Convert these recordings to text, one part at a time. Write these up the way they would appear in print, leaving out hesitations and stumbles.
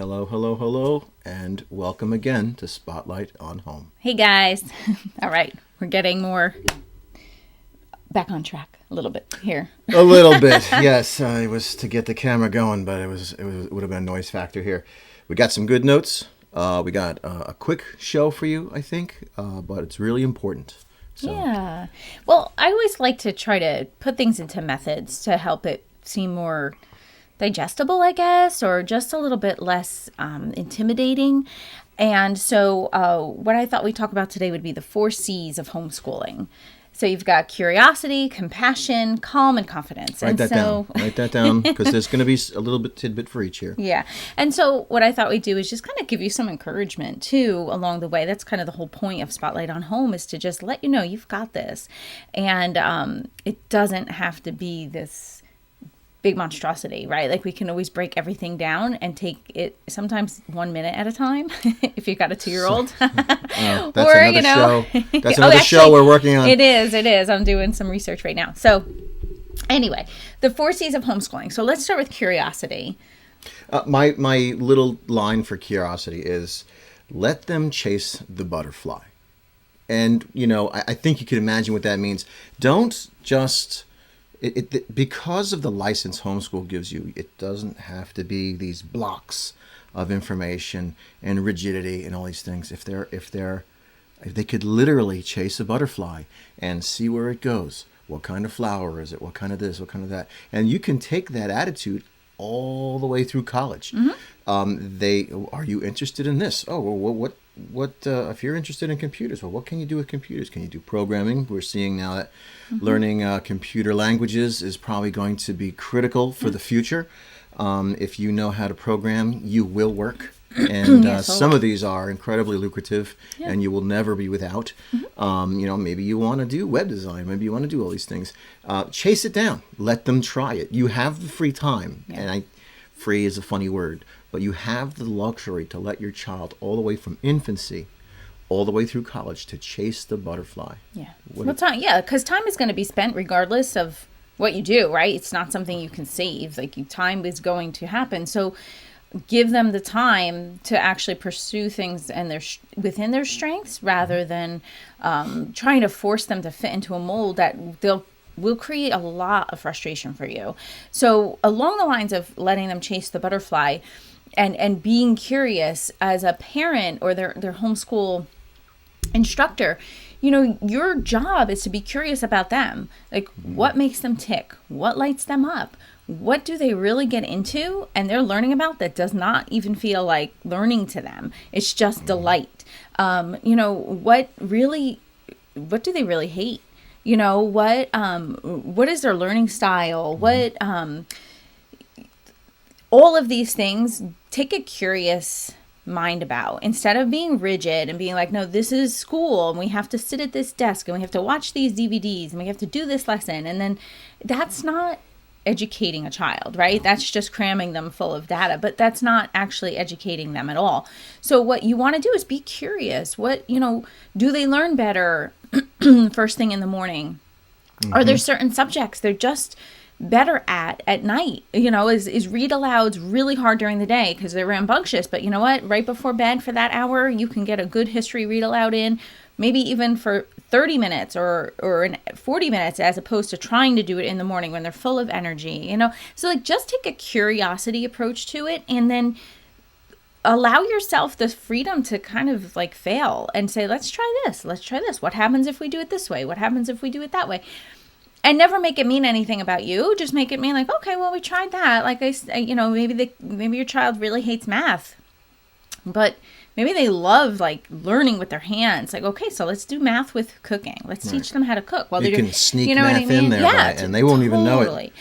Hello, hello, hello, and welcome again to Spotlight on Home. Hey guys. All right, we're getting more back on track a little bit here. A little bit, yes. It was to get the camera going, but it would have been a noise factor here. We got some good notes. We got a quick show for you, I think, but it's really important. So. Yeah. Well, I always like to try to put things into methods to help it seem more digestible, I guess, or just a little bit less intimidating. And so what I thought we'd talk about today would be the 4 C's of homeschooling. So you've got curiosity, compassion, calm, and confidence. Write that down, because there's going to be a little bit tidbit for each here. Yeah. And so what I thought we'd do is just kind of give you some encouragement, too, along the way. That's kind of the whole point of Spotlight on Home, is to just let you know you've got this. And it doesn't have to be this big monstrosity, right? Like, we can always break everything down and take it sometimes 1 minute at a time if you've got a 2-year-old. That's another show. That's another actually, show we're working on. It is. I'm doing some research right now. So anyway, the 4 C's of homeschooling. So let's start with curiosity. My little line for curiosity is, let them chase the butterfly. And, I think you can imagine what that means. Don't just... because of the license homeschool gives you, it doesn't have to be these blocks of information and rigidity and all these things. If they could literally chase a butterfly and see where it goes, what kind of flower is it, what kind of this, what kind of that, and you can take that attitude all the way through college. Mm-hmm. Are you interested in this? Oh, well, what if you're interested in computers? Well, what can you do with computers? Can you do programming? We're seeing now that learning computer languages is probably going to be critical for the future. If you know how to program, you will work. And some of these are incredibly lucrative, and you will never be without. Mm-hmm. Maybe you want to do web design. Maybe you want to do all these things. Chase it down. Let them try it. You have the free time. Yeah. And free is a funny word. But you have the luxury to let your child, all the way from infancy, all the way through college, to chase the butterfly. Yeah. Because time is going to be spent regardless of what you do, right? It's not something you can save. Time is going to happen. So give them the time to actually pursue things and within their strengths, rather than trying to force them to fit into a mold that will create a lot of frustration for you. So along the lines of letting them chase the butterfly and being curious as a parent or their homeschool instructor, your job is to be curious about them. Like, what makes them tick? What lights them up? What do they really get into and they're learning about that does not even feel like learning to them? It's just delight. What do they really hate? What is their learning style? What, all of these things, take a curious mind about, instead of being rigid and being like, no, this is school and we have to sit at this desk and we have to watch these DVDs and we have to do this lesson. And then that's not educating a child, right? That's just cramming them full of data, but that's not actually educating them at all. So what you want to do is be curious. Do they learn better first thing in the morning? Mm-hmm. Are there certain subjects they're just better at night? Is read alouds really hard during the day because they're rambunctious, but you know what? Right before bed for that hour, you can get a good history read aloud in, maybe even for 30 minutes or 40 minutes, as opposed to trying to do it in the morning when they're full of energy, So just take a curiosity approach to it, and then allow yourself the freedom to kind of fail and say, let's try this. What happens if we do it this way? What happens if we do it that way? And never make it mean anything about you. Just make it mean okay, well, we tried that. Maybe your child really hates math, but maybe they love learning with their hands. Okay, so let's do math with cooking. Let's teach them how to cook. Well, you can sneak math in there, and they won't even know it.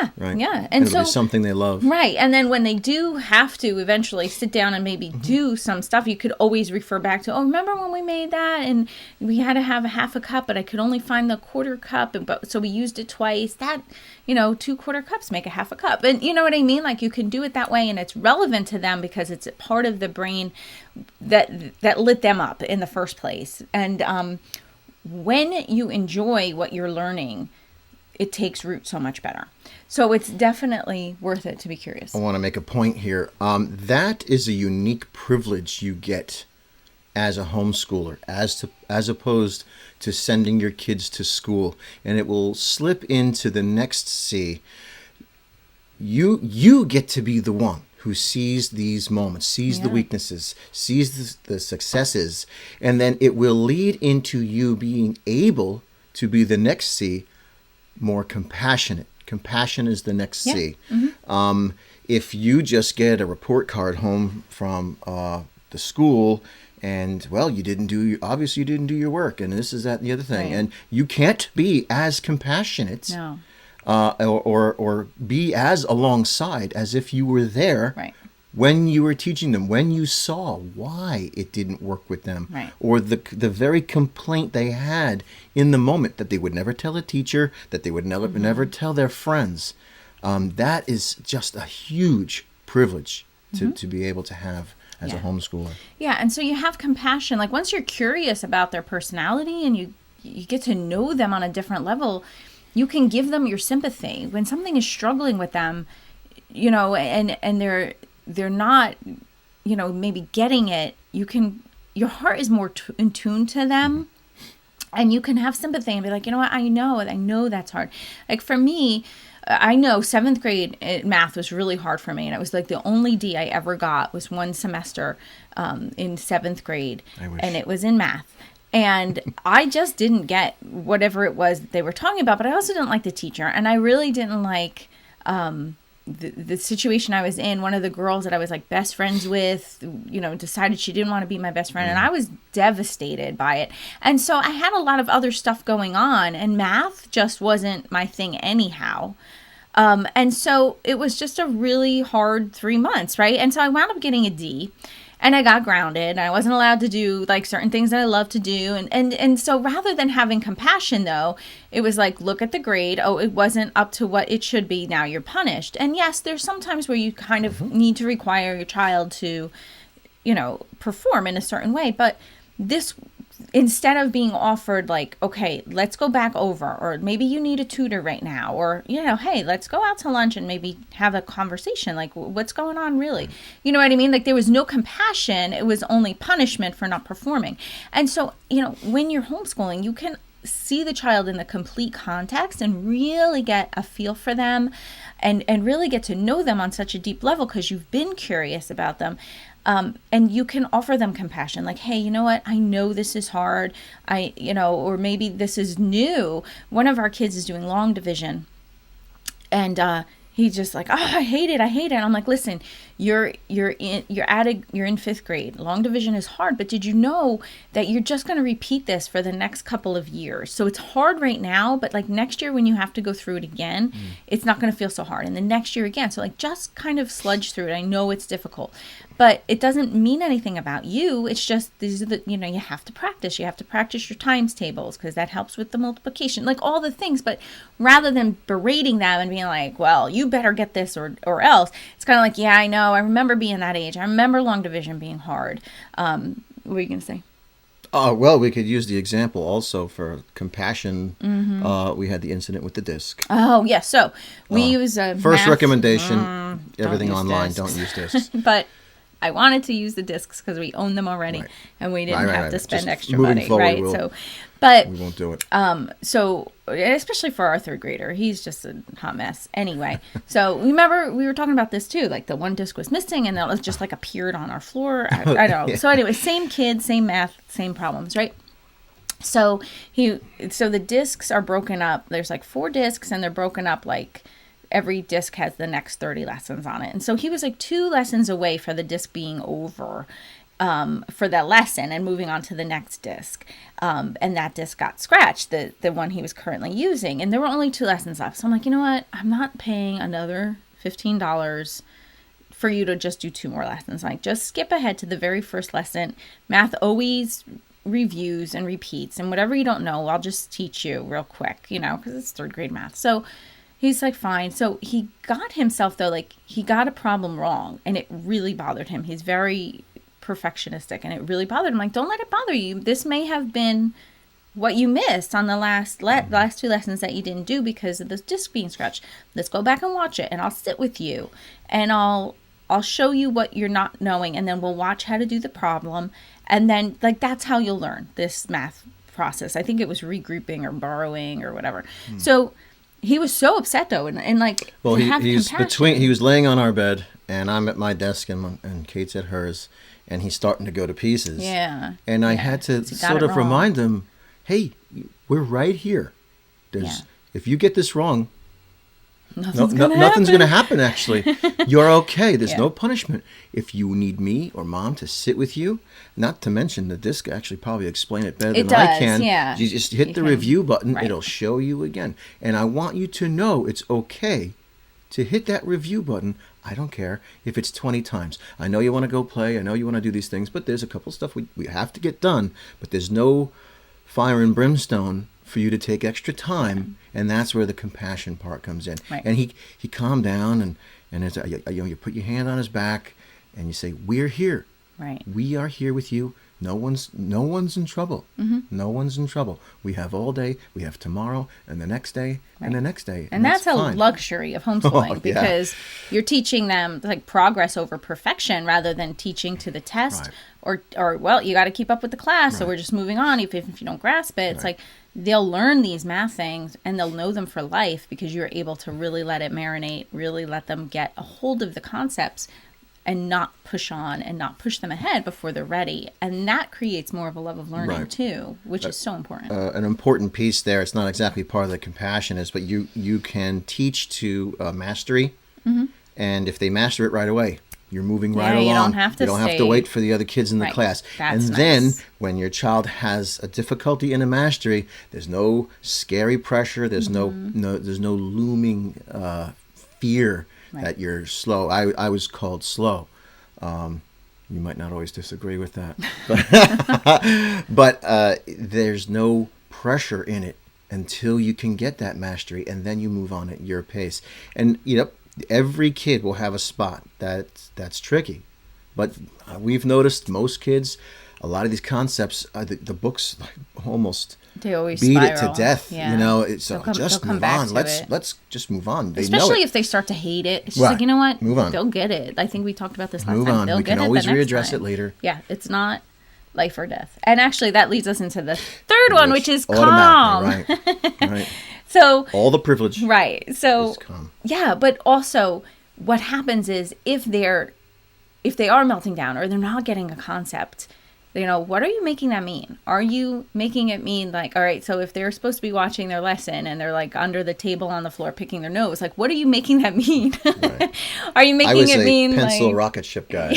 Yeah, right. Yeah, and it'll be something they love. Right, and then when they do have to eventually sit down and maybe do some stuff, you could always refer back to, remember when we made that and we had to have a half a cup, but I could only find the quarter cup, so we used it twice. That, 2 quarter cups make a half a cup, and you know what I mean? You can do it that way, and it's relevant to them because it's a part of the brain that lit them up in the first place. And when you enjoy what you're learning, it takes root so much better. So it's definitely worth it to be curious. I want to make a point here. That is a unique privilege you get as a homeschooler, as opposed to sending your kids to school, and it will slip into the next C. You get to be the one who sees these moments, sees the weaknesses, sees the successes, and then it will lead into you being able to be the next C, more compassionate. Compassion is the next C. If you just get a report card home from the school, and well, obviously you didn't do your work, and this is that and the other thing, and you can't be as compassionate. No. Or be as alongside as if you were there when you were teaching them, when you saw why it didn't work with them, or the very complaint they had in the moment that they would never tell a teacher, that they would never tell their friends. That is just a huge privilege to be able to have as a homeschooler. Yeah, and so you have compassion. Like once you're curious about their personality and you get to know them on a different level, you can give them your sympathy when something is struggling with them, and they're not, maybe getting it. Your heart is more in tune to them, and you can have sympathy and be like, you know what, I know that's hard. Like for me, I know 7th grade math was really hard for me, and it was like the only D I ever got was one semester in 7th grade, and it was in math. And I just didn't get whatever it was they were talking about, but I also didn't like the teacher. And I really didn't like the situation I was in. One of the girls that I was like best friends with, decided she didn't want to be my best friend. And I was devastated by it. And so I had a lot of other stuff going on, and math just wasn't my thing anyhow. And so it was just a really hard 3 months, right? And so I wound up getting a D. And I got grounded, and I wasn't allowed to do like certain things that I love to do. And so rather than having compassion, though, it was like, look at the grade. Oh, it wasn't up to what it should be. Now you're punished. And yes, there's some times where you kind of need to require your child to, perform in a certain way. But this, instead of being offered like, okay, let's go back over, or maybe you need a tutor right now, or, hey, let's go out to lunch and maybe have a conversation. Like, what's going on really? You know what I mean? Like there was no compassion. It was only punishment for not performing. And so, when you're homeschooling, you can see the child in the complete context and really get a feel for them and really get to know them on such a deep level because you've been curious about them. And you can offer them compassion, like, hey, you know what? I know this is hard. Or maybe this is new. One of our kids is doing long division, and he's just like, I hate it. And I'm like, listen, you're in 5th grade. Long division is hard, but did you know that you're just going to repeat this for the next couple of years? So it's hard right now, but like next year when you have to go through it again, it's not going to feel so hard. And the next year again. So like just kind of sludge through it. I know it's difficult, but it doesn't mean anything about you. It's just these are you have to practice. You have to practice your times tables because that helps with the multiplication, like all the things. But rather than berating them and being like, well, you better get this or else, it's kind of like, yeah, I know. I remember being that age. I remember long division being hard. What were you going to say? Well, we could use the example also for compassion. We had the incident with the disc. Oh, yeah. So we use first math. recommendation, everything online, discs. don't use discs. But I wanted to use the discs because we own them already, and we didn't have to spend Just extra moving money, forward, right? But we won't do it. So especially for our 3rd grader, he's just a hot mess. Anyway, so remember we were talking about this too. Like the one disc was missing, and that was just like appeared on our floor. I don't know. So anyway, same kid, same math, same problems, right? So the discs are broken up. There's like 4 discs, and they're broken up like every disc has the next 30 lessons on it. And so he was like 2 lessons away for the disc being over for that lesson and moving on to the next disc. And that disc got scratched, the one he was currently using. And there were only 2 lessons left. So I'm like, you know what? I'm not paying another $15 for you to just do 2 more lessons. Like, just skip ahead to the very first lesson. Math always reviews and repeats. And whatever you don't know, I'll just teach you real quick, because it's 3rd grade math. So he's like, fine. So he got himself, though, like, he got a problem wrong. And it really bothered him. He's very perfectionistic, and it really bothered him. Like, don't let it bother you. This may have been what you missed on the last two lessons that you didn't do because of this disc being scratched. Let's go back and watch it, and I'll sit with you, and I'll show you what you're not knowing, and then we'll watch how to do the problem, and then like that's how you'll learn this math process. I think it was regrouping or borrowing or whatever. So he was so upset though, and like, well, he's he was laying on our bed, and I'm at my desk, and Kate's at hers, and he's starting to go to pieces. Yeah. And I had to sort of remind him, hey, we're right here. If you get this wrong, nothing's going to happen, actually. You're okay. There's no punishment. If you need me or mom to sit with you, not to mention the disc actually probably explain it better than I can. Yeah. You just hit the review button. It'll show you again. And I want you to know it's okay to hit that review button. I don't care if it's 20 times. I know you want to go play. I know you want to do these things, but there's a couple stuff we have to get done. But there's no fire and brimstone for you to take extra time, and that's where the compassion part comes in. Right. And he calmed down, and it's, you put your hand on his back, and you say, "We're here. Right. We are here with you. No one's in trouble. No one's in trouble. We have all day. We have tomorrow, and the next day, and the next day. And that's a fine." luxury of homeschooling because you're teaching them like progress over perfection rather than teaching to the test or well, you got to keep up with the class, so we're just moving on. If you don't grasp it, it's like they'll learn these math things and they'll know them for life because you're able to really let it marinate, really let them get a hold of the concepts and not push on and not push them ahead before they're ready. And that creates more of a love of learning too, which is so important. An important piece there, it's not exactly part of the compassion is, but you can teach to mastery. And if they master it right away, you're moving right along. You don't have to wait for the other kids in the class. That's then when your child has a difficulty in a mastery, there's no scary pressure. There's no looming fear that you're slow. I was called slow. You might not always disagree with that, but there's no pressure in it until you can get that mastery, and then you move on at your pace. And every kid will have a spot that's tricky, but we've noticed most kids, a lot of these concepts, the books almost they always beat spiral. it to death. It's just move on. Let's just move on. They Especially know if they start to hate it. It's just like, you know what? Move on. They'll get it. I think we talked about this last move time. on. They'll We get can it always the next readdress time. it later. Yeah, it's not life or death. And actually, that leads us into the third one, which is calm. Right. So all the privilege. Right. So is calm. Yeah, but also what happens is if they are melting down or they're not getting a concept, what are you making that mean? Are you making it mean like, all right, so if they're supposed to be watching their lesson and they're like under the table on the floor picking their nose, like what are you making that mean? Right. Are you making it mean pencil like rocket ship guy?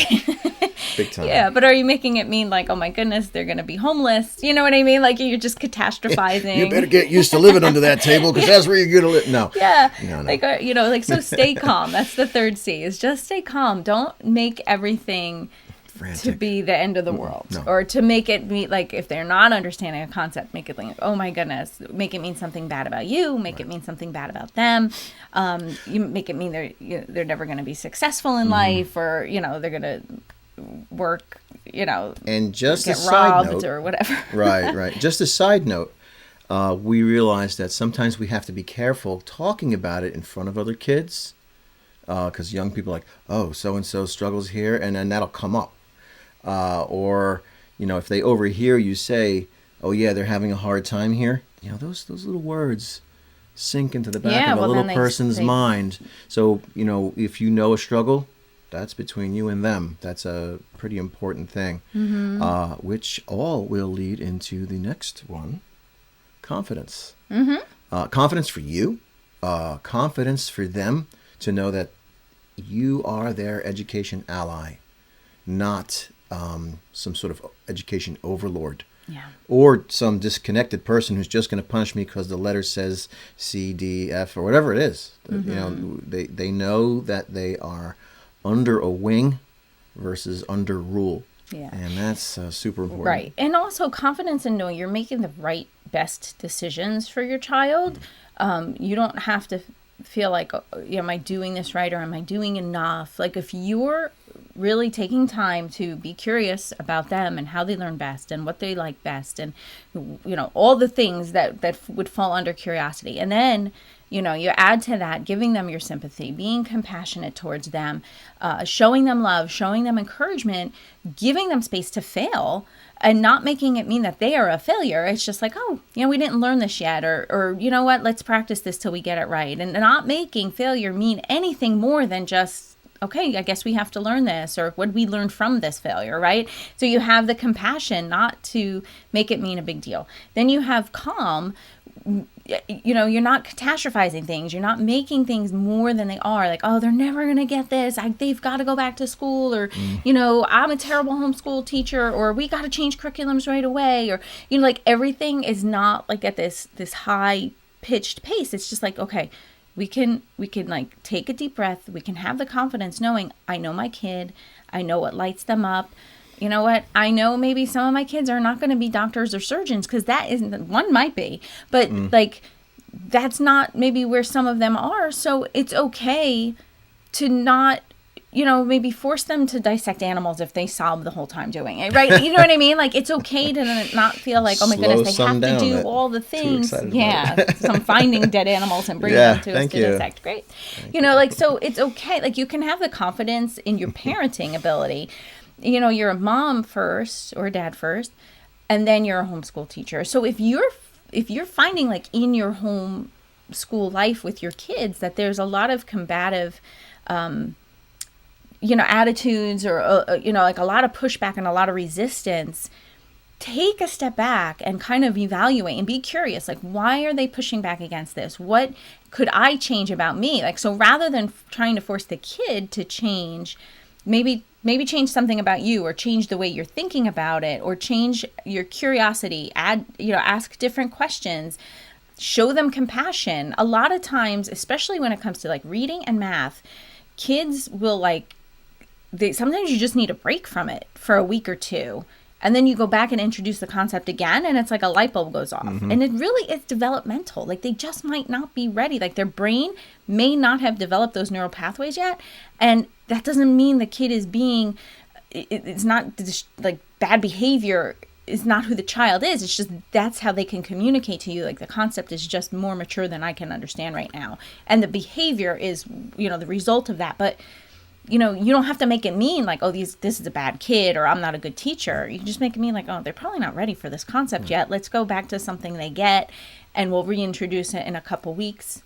Big time. Yeah, but are you making it mean like, oh my goodness, they're going to be homeless? You know what I mean? Like you're just catastrophizing. You better get used to living under that table because that's where you're going to live. No. Yeah. No. Like, so stay calm. That's the third C is just stay calm. Don't make everything frantic to be the end of the world. No. Or to make it mean like if they're not understanding a concept, make it like, oh my goodness, make it mean something bad about you, make it mean something bad about them. You make it mean they're never going to be successful in life, or they're going to work, and just get a side robbed note, or whatever. right. Just a side note. We realize that sometimes we have to be careful talking about it in front of other kids, because young people are like, oh, so and so struggles here, and then that'll come up. Or if they overhear you say, oh yeah, they're having a hard time here, those little words sink into the back of a little person's mind. So if you know a struggle, that's between you and them. That's a pretty important thing, which all will lead into the next one: confidence. Confidence for you, confidence for them to know that you are their education ally, not some sort of education overlord, or some disconnected person who's just going to punish me because the letter says C, D, F, or whatever it is. They know that they are under a wing versus under rule. Yeah. And that's super important. Right. And also confidence in knowing you're making the right, best decisions for your child. You don't have to feel like, am I doing this right, or am I doing enough? Like if you're really taking time to be curious about them and how they learn best and what they like best, and all the things that would fall under curiosity. And then you add to that giving them your sympathy, being compassionate towards them, showing them love, showing them encouragement, giving them space to fail, and not making it mean that they are a failure. It's just like, oh, we didn't learn this yet, or you know what, let's practice this till we get it right. And not making failure mean anything more than just, okay, I guess we have to learn this, or what did we learn from this failure, right? So you have the compassion not to make it mean a big deal. Then you have calm. You're not catastrophizing things. You're not making things more than they are. Like, oh, they're never going to get this. They've got to go back to school, or, I'm a terrible homeschool teacher, or we got to change curriculums right away. Or, like everything is not like at this high pitched pace. It's just like, okay, we can like take a deep breath. We can have the confidence knowing I know my kid. I know what lights them up. You know what? I know maybe some of my kids are not going to be doctors or surgeons, because that isn't, one might be, but like that's not maybe where some of them are. So it's okay to not, maybe force them to dissect animals if they sob the whole time doing it, right? You know what I mean? Like it's okay to not feel like, oh my goodness, they have to do all the things. Yeah. So I'm finding dead animals and bringing them to us to dissect. Great. So it's okay. Like you can have the confidence in your parenting ability. You're a mom first or a dad first, and then you're a homeschool teacher. So if you're finding like in your home school life with your kids that there's a lot of combative, attitudes, or, like a lot of pushback and a lot of resistance, take a step back and kind of evaluate and be curious. Like, why are they pushing back against this? What could I change about me? Like, so rather than trying to force the kid to change, maybe change something about you, or change the way you're thinking about it, or change your curiosity, ask different questions, show them compassion. A lot of times, especially when it comes to like reading and math, kids will sometimes you just need a break from it for a week or two. And then you go back and introduce the concept again, and it's like a light bulb goes off. Mm-hmm. And it really is developmental. Like they just might not be ready. Like their brain may not have developed those neural pathways yet. And that doesn't mean the kid is it's not like bad behavior is not who the child is. It's just that's how they can communicate to you. Like the concept is just more mature than I can understand right now. And the behavior is, the result of that. But you don't have to make it mean like, oh, this is a bad kid, or I'm not a good teacher. You can just make it mean like, oh, they're probably not ready for this concept yet. Let's go back to something they get, and we'll reintroduce it in a couple weeks,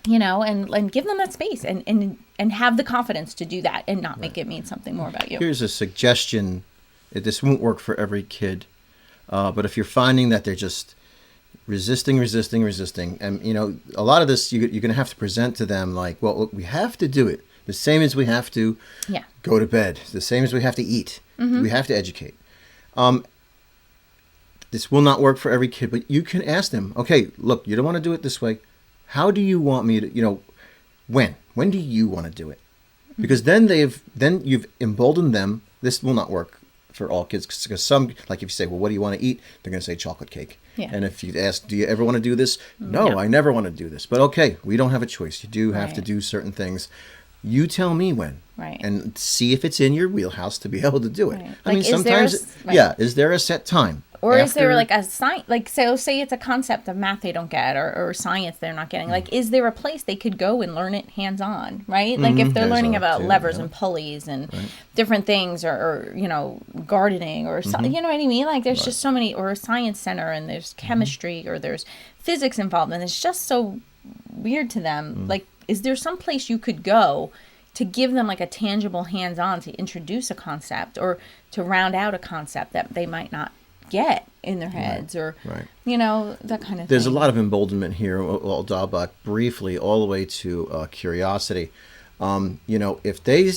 and give them that space and have the confidence to do that, and not make it mean something more about you. Here's a suggestion. This won't work for every kid, but if you're finding that they're just resisting, and, a lot of this you're going to have to present to them like, well, look, we have to do it. The same as we have to go to bed. The same as we have to eat. Mm-hmm. We have to educate. This will not work for every kid, but you can ask them, okay, look, you don't want to do it this way. How do you want me to, when? When do you want to do it? Because then you've emboldened them. This will not work for all kids, because some, like if you say, well, what do you want to eat? They're going to say chocolate cake. Yeah. And if you ask, do you ever want to do this? No, I never want to do this. But okay, we don't have a choice. You do have to do certain things. You tell me when, and see if it's in your wheelhouse to be able to do it. Right. I mean, sometimes, is there a set time? Or is there like a science, like say it's a concept of math they don't get, or science they're not getting. Like, is there a place they could go and learn it hands-on, right? Like if they're learning about levers and pulleys and different things, or gardening, or something, you know what I mean? Like there's just so many, or a science center, and there's chemistry, or there's physics involved, and it's just so weird to them. Like, is there some place you could go to give them like a tangible hands-on, to introduce a concept, or to round out a concept that they might not get in their heads, or that kind of thing. There's a lot of emboldenment here. I'll dial back briefly all the way to curiosity. If they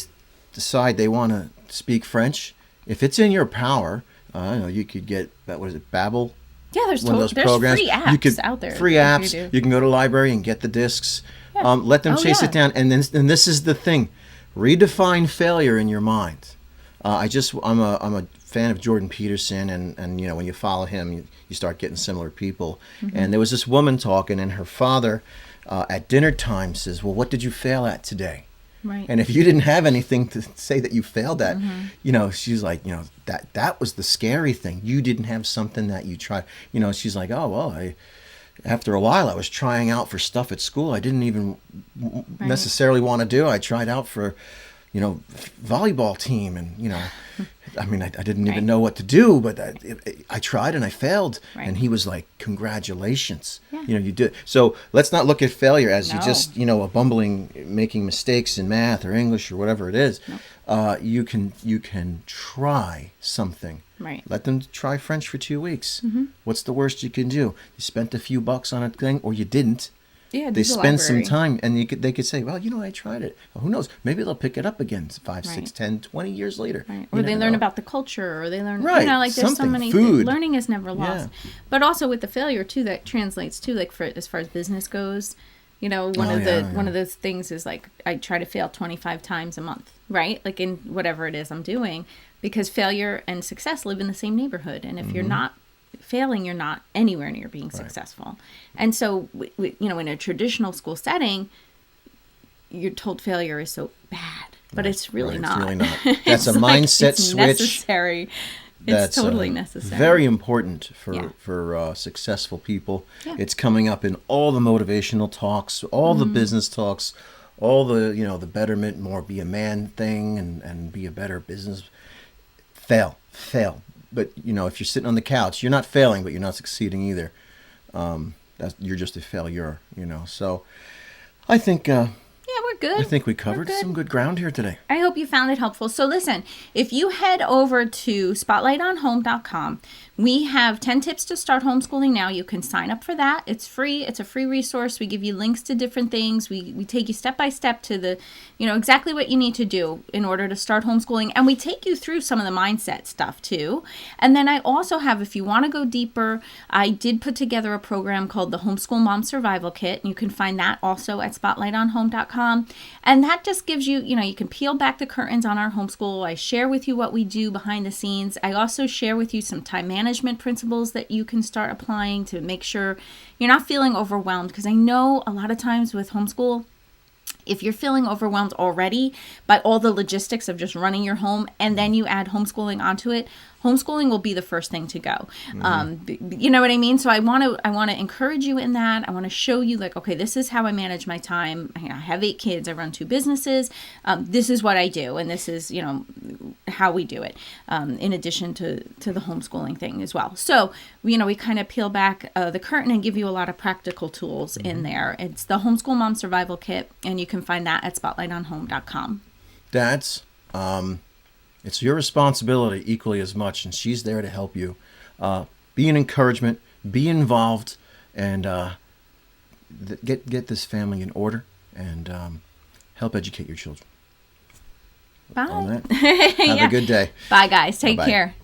decide they want to speak French, if it's in your power, you could get Babbel. Yeah, there's programs. Free apps out there. Free apps. You can go to the library and get the discs. Yeah. Let them chase it down, and this is the thing: redefine failure in your mind. I'm a fan of Jordan Peterson, and when you follow him, you start getting similar people. Mm-hmm. And there was this woman talking, and her father at dinner time says, "Well, what did you fail at today?" Right. And if you didn't have anything to say that you failed at, she's like, that was the scary thing. You didn't have something that you tried. She's like, oh, well, after a while, I was trying out for stuff at school I didn't even necessarily want to do. I tried out for, volleyball team, and I didn't even know what to do, but I tried and I failed. Right. And he was like, congratulations. Yeah. You did. So let's not look at failure as No. you just, a bumbling, making mistakes in math or English or whatever it is. Nope. You can try something. Right. Let them try French for 2 weeks. Mm-hmm. What's the worst you can do? You spent a few bucks on a thing, or you didn't. Yeah, They spend some time, and they could say, well, I tried it. Well, who knows? Maybe they'll pick it up again 5, 6, 10, 20 years later. Right. Or they learn about the culture, or they learn, right. There's something. so many Food. things. Learning is never lost. Yeah. But also with the failure, too, that translates, too, like as far as business goes. One of those things is like, I try to fail 25 times a month, right? Like in whatever it is I'm doing, because failure and success live in the same neighborhood. And if you're not failing, you're not anywhere near being successful. And so, in a traditional school setting, you're told failure is so bad, but it's really not. It's really not. That's a mindset it's switch. Necessary. It's totally necessary. Very important for successful people. Yeah. It's coming up in all the motivational talks, all the business talks, all the the betterment, more be a man thing, and be a better business. Fail. But if you're sitting on the couch, you're not failing, but you're not succeeding either. You're just a failure. So I think. Yeah, we're good. I think we covered some good ground here today. I hope you found it helpful. So listen, if you head over to spotlightonhome.com, we have 10 tips to start homeschooling now. You can sign up for that. It's free. It's a free resource. We give you links to different things. We take you step by step to the, exactly what you need to do in order to start homeschooling. And we take you through some of the mindset stuff too. And then I also have, if you want to go deeper, I did put together a program called the Homeschool Mom Survival Kit. And you can find that also at spotlightonhome.com. And that just gives you, you can peel back the curtains on our homeschool. I share with you what we do behind the scenes. I also share with you some time management principles that you can start applying to make sure you're not feeling overwhelmed. Because I know a lot of times with homeschool, if you're feeling overwhelmed already by all the logistics of just running your home and then you add homeschooling onto it, homeschooling will be the first thing to go. You know what I mean? So I want to encourage you in that. I want to show you like, okay, this is how I manage my time. I have 8 kids. I run 2 businesses. This is what I do. And this is, how we do it, in addition to the homeschooling thing as well. So, we kind of peel back the curtain and give you a lot of practical tools in there. It's the Homeschool Mom Survival Kit, and you can find that at spotlightonhome.com. Dads, it's your responsibility equally as much, and she's there to help you. Be an encouragement, be involved, and get this family in order, and help educate your children. Bye. On that, have a good day. Bye, guys. Take Bye-bye. care.